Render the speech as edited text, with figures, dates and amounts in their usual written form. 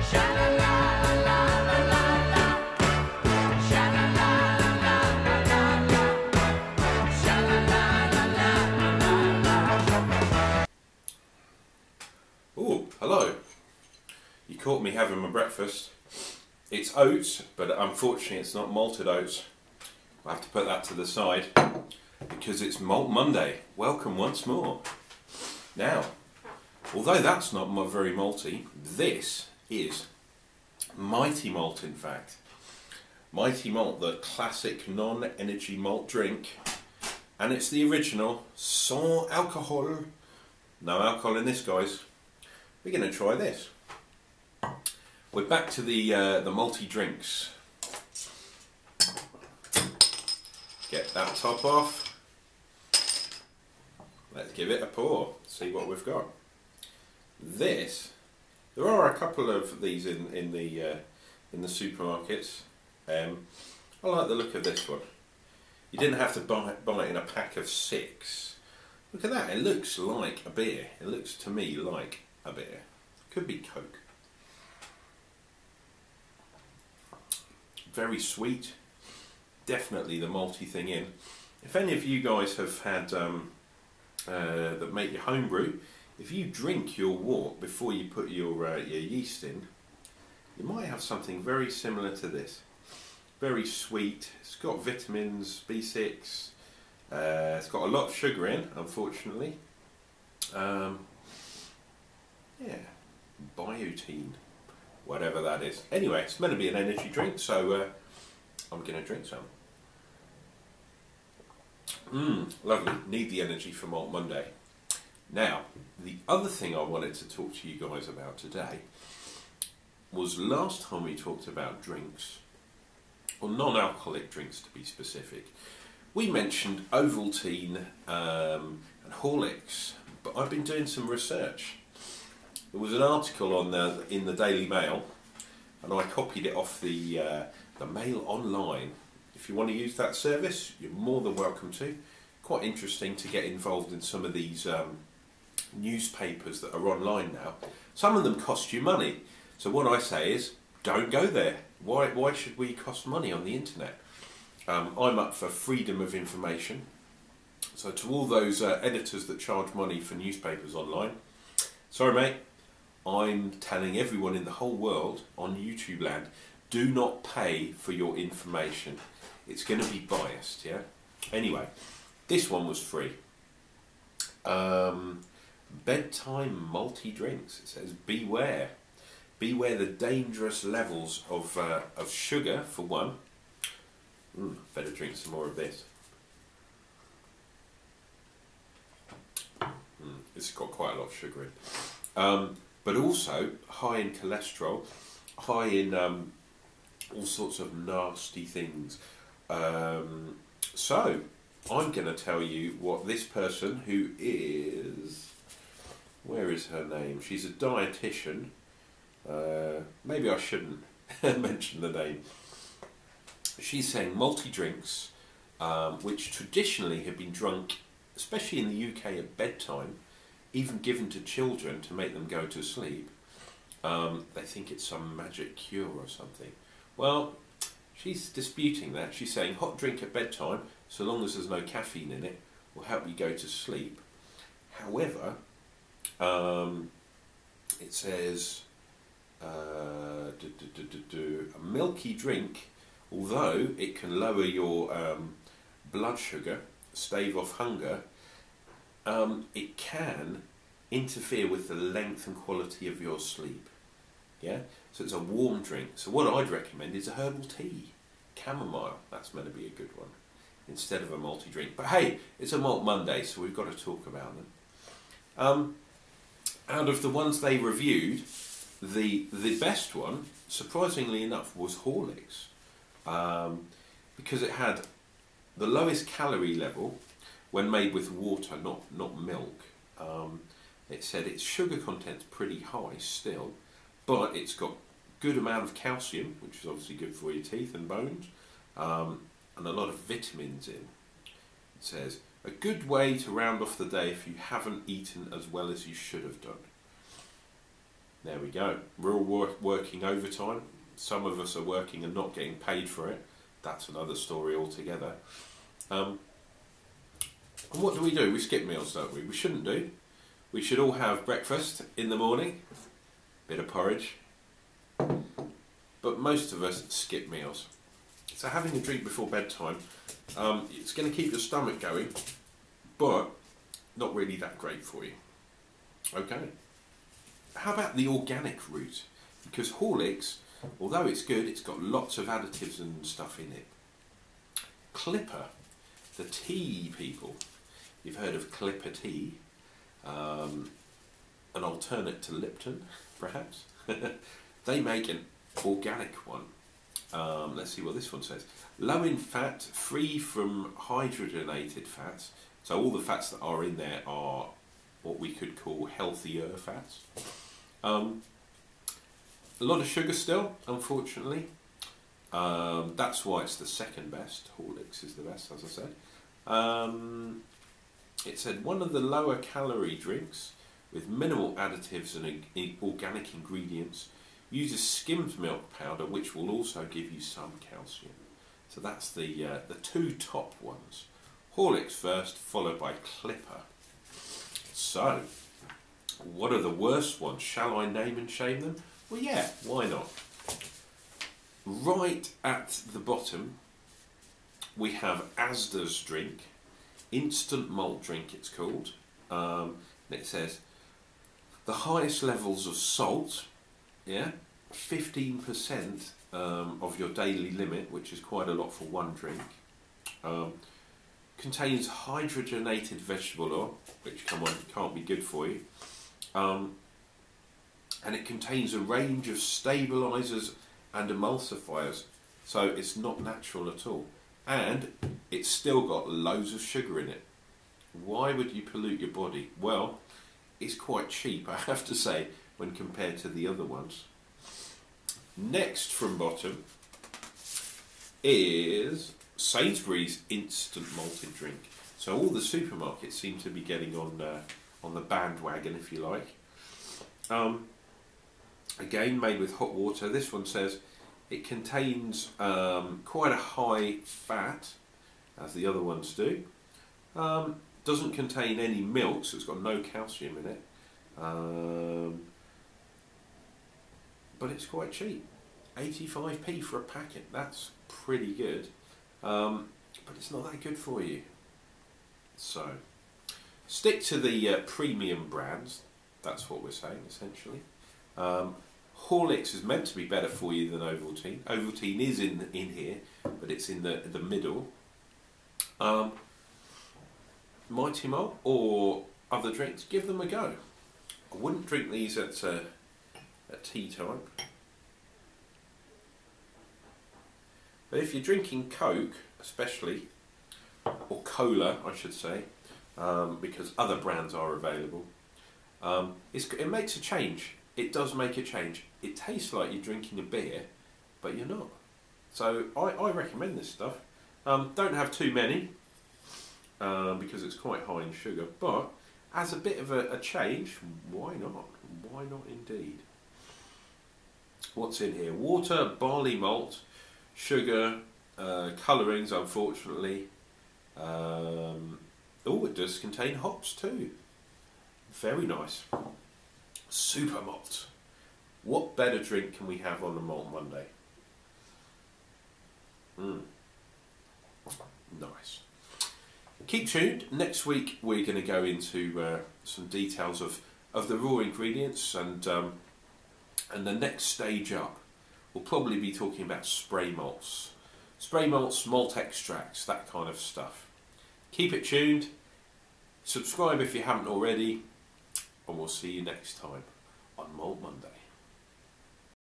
Oh, hello. You caught me having my breakfast. It's oats, but unfortunately it's not malted oats. I have to put that to the side because it's Malt Monday. Welcome once more. Now, although that's not very malty, this is Mighty Malt, in fact. Mighty Malt, the classic non-energy malt drink, and it's the original, sans alcohol. No alcohol in this, guys. We're going to try this. We're back to the malty drinks. Get that top off. Let's give it a pour. See what we've got. This, there are a couple of these in the supermarkets. I like the look of this one. You didn't have to buy it in a pack of 6. Look at that. It looks like a beer. It looks to me like a beer. Could be Coke. Very sweet. Definitely the malty thing in. If any of you guys have had that make your homebrew, if you drink your wort before you put your yeast in, you might have something very similar to this. Very sweet. It's got vitamins, B6. It's got a lot of sugar in, unfortunately. Yeah, biotine, whatever that is. Anyway, it's meant to be an energy drink, so I'm going to drink some. Lovely. Need the energy for Malt Monday. Now, the other thing I wanted to talk to you guys about today was last time we talked about drinks, or non-alcoholic drinks to be specific. We mentioned Ovaltine and Horlicks, but I've been doing some research. There was an article in the Daily Mail, and I copied it off the Mail Online. If you want to use that service, you're more than welcome to. Quite interesting to get involved in some of these newspapers that are online now. Some of them cost you money. So what I say is, don't go there. Why should we cost money on the internet? I'm up for freedom of information. So to all those editors that charge money for newspapers online, sorry mate, I'm telling everyone in the whole world on YouTube land, do not pay for your information. It's going to be biased, yeah? Anyway, this one was free. Bedtime malty drinks. It says, beware. Beware the dangerous levels of sugar, for one. Better drink some more of this. It's got quite a lot of sugar in. But also high in cholesterol, high in all sorts of nasty things. So, I'm going to tell you what this person, who is... Where is her name? She's a dietitian. Maybe I shouldn't mention the name. She's saying malty drinks, which traditionally have been drunk, especially in the UK at bedtime, even given to children to make them go to sleep. They think it's some magic cure or something. Well, she's disputing that. She's saying hot drink at bedtime, so long as there's no caffeine in it, will help you go to sleep. However, it says a milky drink, although it can lower your blood sugar, stave off hunger, it can interfere with the length and quality of your sleep. Yeah, so it's a warm drink. So what I'd recommend is a herbal tea, chamomile. That's meant to be a good one instead of a malty drink. But hey, it's a Malt Monday, so we've got to talk about them. Out of the ones they reviewed, the best one, surprisingly enough, was Horlicks, because it had the lowest calorie level when made with water, not milk. It said its sugar content's pretty high still, but it's got good amount of calcium, which is obviously good for your teeth and bones, and a lot of vitamins in. It says, a good way to round off the day if you haven't eaten as well as you should have done. There we go. We're all working overtime. Some of us are working and not getting paid for it. That's another story altogether. And what do? We skip meals, don't we? We shouldn't do. We should all have breakfast in the morning, bit of porridge, but most of us skip meals. So having a drink before bedtime, it's going to keep your stomach going, but not really that great for you. Okay. How about the organic route? Because Horlicks, although it's good, it's got lots of additives and stuff in it. Clipper, the tea people, you've heard of Clipper tea, an alternate to Lipton, perhaps. They make an organic one. Let's see what this one says. Low in fat, free from hydrogenated fats. So all the fats that are in there are what we could call healthier fats. A lot of sugar still, unfortunately. That's why it's the second best. Horlicks is the best, as I said. It said one of the lower calorie drinks with minimal additives and organic ingredients uses skimmed milk powder, which will also give you some calcium. So that's the two top ones. Horlicks first, followed by Clipper. So, what are the worst ones? Shall I name and shame them? Well, yeah, why not? Right at the bottom, we have Asda's drink, instant malt drink it's called. And it says, the highest levels of salt, yeah, 15% of your daily limit, which is quite a lot for one drink. Contains hydrogenated vegetable oil, which can't be good for you. And it contains a range of stabilisers and emulsifiers, so it's not natural at all. And it's still got loads of sugar in it. Why would you pollute your body? Well, it's quite cheap, I have to say, when compared to the other ones. Next from bottom is Sainsburys instant malted drink. So all the supermarkets seem to be getting on the bandwagon, if you like. Again, made with hot water. This one says it contains quite a high fat, as the other ones do. Doesn't contain any milk, so it's got no calcium in it. But it's quite cheap. 85p for a packet. That's pretty good. But it's not that good for you. So, stick to the premium brands. That's what we're saying, essentially. Horlicks is meant to be better for you than Ovaltine. Ovaltine is in here, but it's in the middle. Mighty Malt or other drinks, give them a go. I wouldn't drink these at tea time. But if you're drinking Coke, especially, or Cola, I should say, because other brands are available, it makes a change. It does make a change. It tastes like you're drinking a beer, but you're not. So I recommend this stuff. Don't have too many, because it's quite high in sugar, but as a bit of a change, why not? Why not indeed? What's in here? Water, barley malt, sugar, colourings, unfortunately. Oh, it does contain hops too. Very nice. Super malt. What better drink can we have on a Malt Monday? Nice. Keep tuned. Next week we're going to go into some details of the raw ingredients, and the next stage up we'll probably be talking about spray malts, malt extracts, that kind of stuff. Keep it tuned. Subscribe if you haven't already, and we'll see you next time on Malt Monday.